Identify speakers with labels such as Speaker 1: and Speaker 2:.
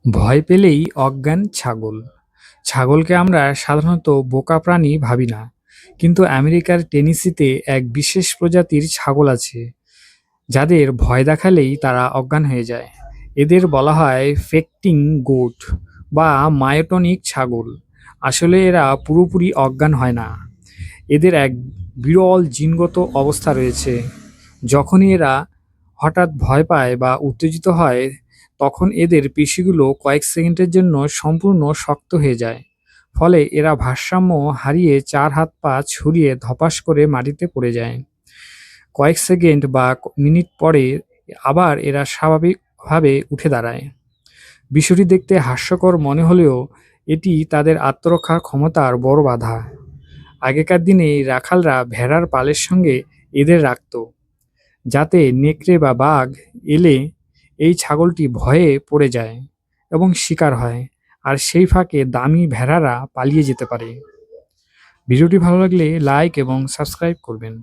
Speaker 1: ভয় পেলেই অজ্ঞান ছাগল। ছাগলকে আমরা সাধারণত বোকা প্রাণী ভাবি না, কিন্তু আমেরিকার টেনেসিতে এক বিশেষ প্রজাতির ছাগল আছে যাদের ভয় দেখালেই তারা অজ্ঞান হয়ে যায়। এদের বলা হয় ফেক্টিং গোট বা মায়োটনিক ছাগল। আসলে এরা পুরোপুরি অজ্ঞান হয় না, এদের এক বিরল জিনগত অবস্থা রয়েছে। যখনই এরা হঠাৎ ভয় পায় বা উত্তেজিত হয়, তখন এদের পেশিগুলো কয়েক সেকেন্ডের জন্য সম্পূর্ণ শক্ত হয়ে যায়। ফলে এরা ভারসাম্য হারিয়ে চার হাত পা ছড়িয়ে ধপাস করে মাটিতে পড়ে যায়। কয়েক সেকেন্ড বা মিনিট পরে আবার এরা স্বাভাবিকভাবে উঠে দাঁড়ায়। বিষয়টি দেখতে হাস্যকর মনে হলেও এটি তাদের আত্মরক্ষা ক্ষমতার বড় বাধা। আগেকার দিনে রাখালরা ভেড়ার পালের সঙ্গে এদের রাখত, যাতে নেকড়ে বা বাঘ এলে এই ছাগলটি ভয়ে পড়ে যায় এবং শিকার হয়, আর সেই ফাঁকে দামি ভেড়ারা পালিয়ে যেতে পারে। ভিডিওটি ভালো লাগলে লাইক এবং সাবস্ক্রাইব করবেন।